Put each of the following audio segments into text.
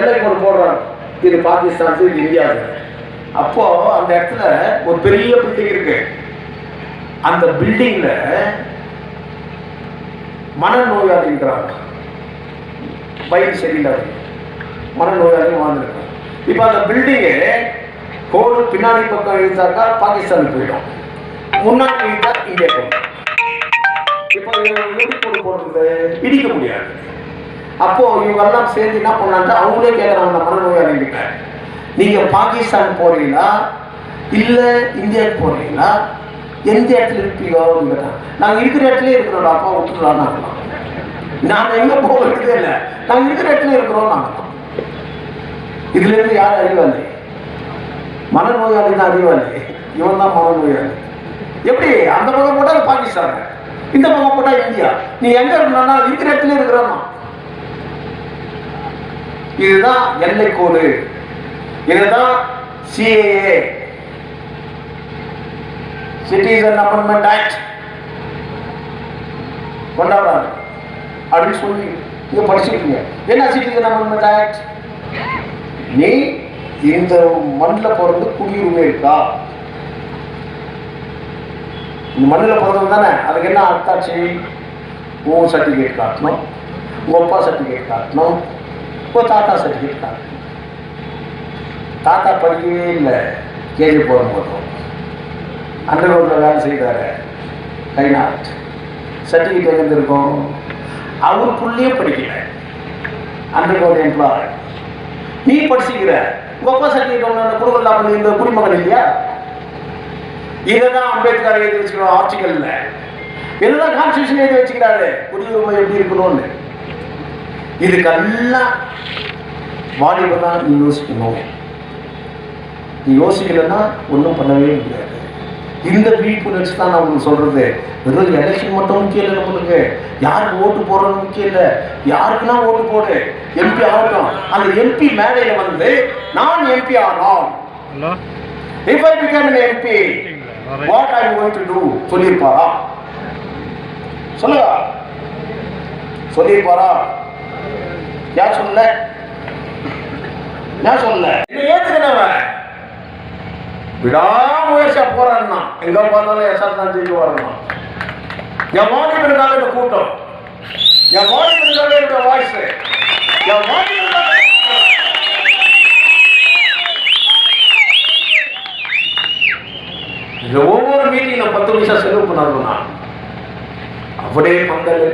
எல்லை கோடு போடுறாங்க, இது பாகிஸ்தான், இது இந்தியா. அப்போ அந்த இடத்துல ஒரு பெரிய பில்டிங் இருக்கு. அந்த பில்டிங்ல மனநோயாளி இருக்கிறாங்க, வயிறு சரியில்லாத மனநோயாளி வாழ்ந்துருக்காங்க. இப்போ அந்த பில்டிங்கு கோடு பின்னாடி பக்கம் இழுத்தாக்கா பாகிஸ்தானுக்கு போயிடும், முன்னாடி இழுத்தா இந்தியா போயிடும். இப்போ எப்படி கோடு போடுறது? இடிக்க முடியாது. அப்போ இவங்கெல்லாம் சேர்ந்து என்ன பண்ணாங்க, அவங்களே கேட்குறாங்க மனநோயாளி கிட்ட, நீங்க பாகிஸ்தான் போறீங்களா இல்ல இந்தியாவுக்கு போறீங்களா, எந்த இடத்துல இருப்பீங்க அப்படின்னு கேட்டாங்க. நாங்கள் இருக்கிற இடத்துல இருக்கிறோம், அப்பா விட்டுலாம். நாங்கள் எங்க போக வேண்டியதே இல்லை, நாங்கள் இருக்கிற இடத்துல இருக்கிறோம். நாங்கள் இதுல இருந்து யார் அறிவாளி? மனநோயாளி தான் அறிவாளி, இவன் தான் மனநோயாளி. எப்படி அந்த பக்கம் போட்டா பாகிஸ்தான், இந்த பக்கம் போட்டா இந்தியா. நீ எங்க இருக்கணும்னா இருக்கிற இடத்துல இருக்கிறோம். இதுதான் எல்லை கோடு, இதுதான் CAA, சிட்டிசன் அமெண்ட்மெண்ட் ஆக்ட் கொண்டாடுறாங்க அப்படின்னு சொல்லி நீங்க படிச்சுக்கீங்க. என்ன சிட்டிசன் அமெண்ட்மெண்ட் ஆக்ட்? நீ இந்த மண்ணில் பிறந்து குடியுரிமை இருக்கா, இந்த மண்ணில் பிறந்தது தானே, அதுக்கு என்ன அர்த்தாட்சி? உன் சர்டிஃபிகேட் காட்டணும், உங்க அப்பா சர்டிஃபிகேட் காட்டணும், உங்க தாத்தா சர்டிஃபிகேட் காட்டணும். தாத்தா படிக்கவே இல்லை, கேள்வி போடும்போது அண்டர் கிரவுண்டில் வேலை செய்தார், கைநாட் சர்டிஃபிகேட் எங்கே இருக்கும்? அவர் புள்ளியே படிக்கல, அண்டர் கிரவுண்ட் எம்ப்ளாய். நீ படிச்சுக்கிற, உங்க அப்பா சர்டிஃபிகேட் ஒன்று கொடுக்கலாம், இந்த குடிமகன் இல்லையா? இதைதான் அம்பேத்கர் எழுதி வச்சுக்கணும் ஆர்டிகல்ல, இதுதான் கான்ஸ்டியூஷன் எழுதி வச்சுக்கிறாரு, குடியுரிமை எப்படி இருக்கணும்னு. இதுக்கெல்லாம் வாலிபர் தான் நீ யோசிக்கணும். நீ யோசிக்கலன்னா ஒன்றும் பண்ணவே முடியாது. இந்த விழிப்புணர்ச்சி தான் நான் உங்களுக்கு சொல்றது. வெறும் எலெக்ஷன் மட்டும் முக்கியம் இல்லை நம்மளுக்கு, யாருக்கு ஓட்டு போடுறது முக்கியம் இல்லை, யாருக்குன்னா ஓட்டு போடு, MP ஆகட்டும். அந்த MP மேடையில் வந்து நான் MP ஆனோம், if I become an MP what I am going to do சொல்லியிருப்பாரா? சொல்லுங்க, சொல்லியிருப்பாரா? யார் சொல்லல? நான் சொல்லல. இதை ஏற்றுக்கிறவன் விடாமுயற்சியா போறான்னா எங்க பார்த்தாலும் எஸ்ஆர் தான் ஜெயிக்க வரணும். என் வாலிபருக்காக இந்த கூட்டம், என் வாலிபருக்காக இந்த வாய்ஸ், என் வாலிபருக்காக இந்த ஒவ்வொரு மீட்டிங்ல 10 நிமிஷம் செலவு பண்ணாருன்னா அவனே பந்தல்,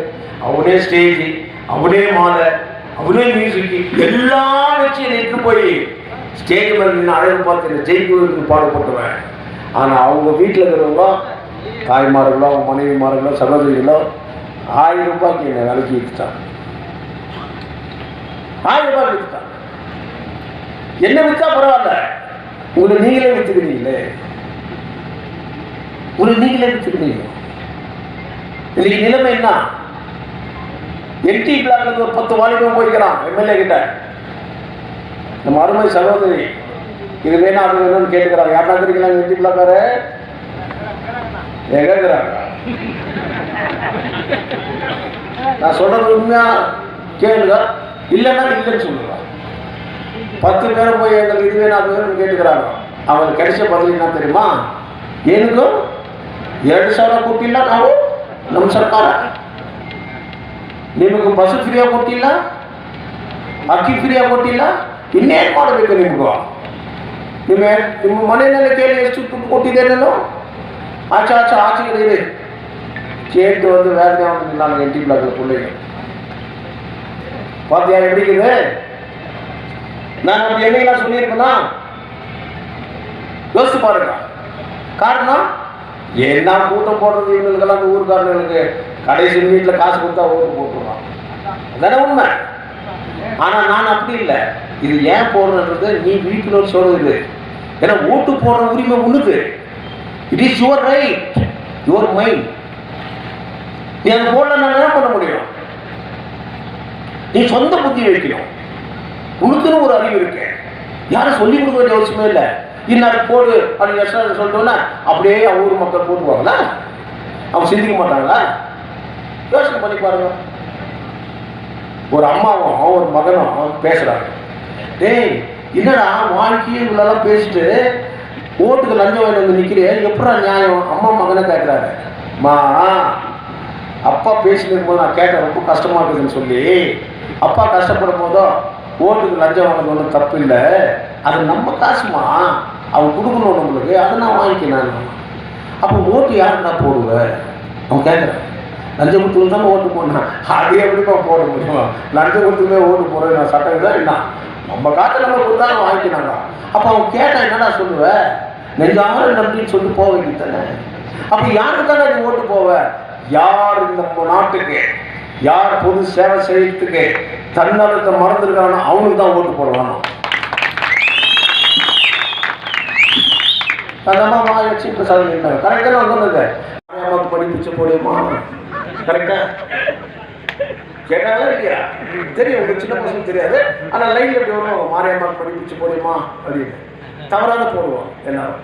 அவனே ஸ்டேஜ், அவனே மாலை, அவனே மியூசிக் எல்லாம் வச்சு நின்று போய் ஸ்டேஜ் மேலே நின்று அழகு பார்த்து இந்த ஜெயிக்கு பாடுபட்டுவேன். ஆனால் அவங்க வீட்டில் இருக்கிறவங்க தாய்மார்களோ, அவங்க மனைவிமார்களோ, சகோதரிகளோ 1000 ரூபாய்க்கு என்னை விலைக்கு விற்றுட்டாங்க. 1000 ரூபாய்க்கு விற்றுட்டாங்க. என்ன விற்றா பரவாயில்ல, உங்களை நீங்களே விற்றுக்கிறீங்களே, உங்களை நீங்களே விற்றுக்கிறீங்க. இன்னைக்கு நிலைமை என்ன? NT பிளாக்ல ஒரு 10 வாலிபம் போய்க்கிறான் MLA கிட்ட. நம்ம அருமை சகோதரி இது வேணும் அது வேணும்னு கேட்டுக்கிறாங்க. யாரா இருக்கிறீங்களா NT பிளாக்கார? கேட்குறாங்க. நான் சொல்றது உண்மையா கேளுங்க, இல்லைன்னா இல்லைன்னு சொல்லுங்க. 10 பேரும் போய் எங்களுக்கு இது வேணும் அது வேணும்னு கேட்டுக்கிறாங்க. அவங்களுக்கு கிடைச்ச பதில் என்ன தெரியுமா? எனக்கும் 2,000 ಕೊಟ್ಟಿಲ್ಲ ನಾವು ನಮ್ಮ ಸರ್ಕಾರ, ನಿಮಗೆ ಬಸ್ ಫ್ರೀಯಾಗಿ ಕೊಟ್ಟಿಲ್ಲ, ಅಕ್ಕಿ ಫ್ರೀಯಾಗಿ ಕೊಟ್ಟಿಲ್ಲ, ಇನ್ನೇನು ಮಾಡಬೇಕು ನಿಮಗೂ? ನಿಮ್ಮ ಮನೆಯಲ್ಲೇ ಕೇಳಿ ಎಷ್ಟು ದುಡ್ಡು ಕೊಟ್ಟಿದ್ದೆ ನಾನು? ஆச்சே கேட்டு வந்து வேற நாங்கள் NT பிளாக்ல பிள்ளைங்க பார்த்தியா எப்படி இருக்குது? நான் அப்படி என்னைக்கெல்லாம் சொல்லியிருக்கேன்னா யோசிச்சு பாருங்க. காரணம் என்ன கூட்டம் போடுறது இவங்களுக்கெல்லாம், அந்த ஊருக்காரர்களுக்கு கடைசி வீட்டில் காசு கொடுத்தா ஓட்டு போட்டுருவான், அதான உண்மை. ஆனால் நான் அப்படி இல்லை. இது ஏன் போடுறது நீ விழிப்புணர்வு சொல்றது. ஏன்னா ஓட்டு போடுற உரிமை உனக்கு. It is your right, your mind. நீ அதை போடல என்ன பண்ண முடியும்? நீ சொந்த புத்தி வைக்கணும். உனக்குன்னு ஒரு அறிவு இருக்கு, யாரும் சொல்லி கொடுக்க வேண்டிய அவசியமே இல்லை. இன்னும் போடு அப்படின்னு சொல்லிட்டோன்னா அப்படியே ஊர் மக்கள் போட்டுவாங்களா? அவங்க சிந்திக்க மாட்டாங்களா? யோசனை பண்ணி பாருங்க. ஒரு அம்மாவும் ஒரு மகனும் பேசுறாங்க. டேய் என்னடா வாழ்க்கையும் இவ்வளோலாம் பேசிட்டு ஓட்டுக்கு லஞ்சம் வாங்கி வந்து நிற்கிறேன், எப்படா நியாயம்? அம்மா மகனை கேட்குறாரு. மா அப்பா பேசினது போது நான் கேட்டேன், ரொம்ப கஷ்டமாக இருக்குதுன்னு சொல்லி. அப்பா கஷ்டப்படும் போதோ ஓட்டுக்கு லஞ்சம் வாங்கினது ஒன்றும் தப்பு இல்லை, அது நம்ம காசுமா, அவன் கொடுக்கணும் நம்மளுக்கு, அதை நான் வாங்கிக்கினேன். அப்போ ஓட்டு யாருன்னா போடுவேன்? அவன் கேட்குறேன். லஞ்சம் கொடுத்து தானே ஓட்டு போடணும். அது எப்படிப்பா போட முடியும்? லஞ்சம் கொடுத்துமே ஓட்டு போடுறது நான் சட்டம் தான் என்ன? நம்ம காற்று நம்ம கொடுத்தா வாங்கிக்கினாங்க. அப்போ அவன் கேட்டால் என்னடா சொல்லுவேன்? நெஞ்சாம நம்பின்னு சொல்லி போக வேண்டியது தானே. அப்போ யாருக்கு தானே நீ ஓட்டு போவ? யார் இந்த நாட்டுக்கு, யார் பொது சேவை செய்யறதுக்கு தன்னலத்தை மறந்துருக்கானோ அவனுக்கு தான் ஓட்டு போடுவானோ. அதம்மா வச்சு இப்போ சொல்லியிருந்தாங்க. கரெக்டாக நான் சொன்னது மாரியம்மாவுக்கு படிப்பிச்சு போடுமா? கரெக்டா கேட்டாங்களா இல்லையா? தெரியும், உங்க சின்ன பசங்க தெரியாது. ஆனால் லைன்ல எப்படி வரும், மாரியம்மாவுக்கு படிப்பிச்சு போடுமா அப்படின்னு தவறாக போடுவோம் எல்லாரும்.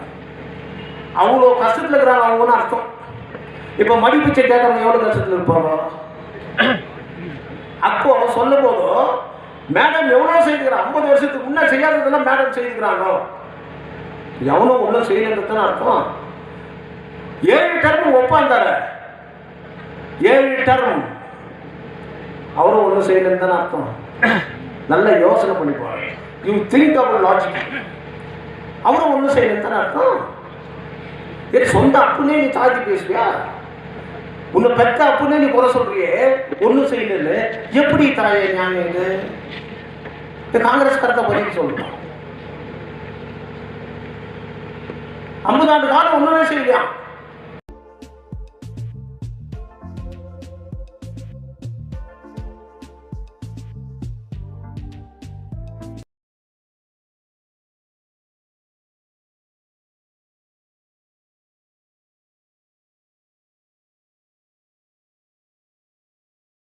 அவ்வளோ கஷ்டத்தில் இருக்கிறாங்க அவங்கன்னு அர்த்தம். இப்போ மடிப்பிச்சை கேட்கறவங்க எவ்வளோ கஷ்டத்தில் இருப்பாங்க? அப்போ சொல்லும் போதும் மேடம் எவ்வளோ செய்துக்கிறாங்க, 50 வருஷத்துக்கு முன்னே செய்யாததெல்லாம் மேடம் செய்துக்கிறாங்க, எவனோ ஒன்றும் செய்யலன்றதுன்னு அர்த்தம். 7 டர்ம் ஒப்பாந்தார, 7 டர்ம் அவரும் ஒன்றும் செய்யலன்னு தானே அர்த்தம். நல்ல யோசனை பண்ணிப்பாரு. யூ திங்க் அவர் லாஜிக். அவரும் ஒன்றும் செய்யலன்னு தானே அர்த்தம். சொந்த அப்புனே நீ தாழ்த்தி பேசுவியா? உன்னை பெத்த அப்புனே நீ குறை சொல்றியே, ஒன்றும் செய்யல, எப்படி தாயே நியாயம் இது? காங்கிரஸ் கருத்தை பதில் சொல்லணும். 50 ஆண்டு காலம் ஒன்றுமே செய்யலையா?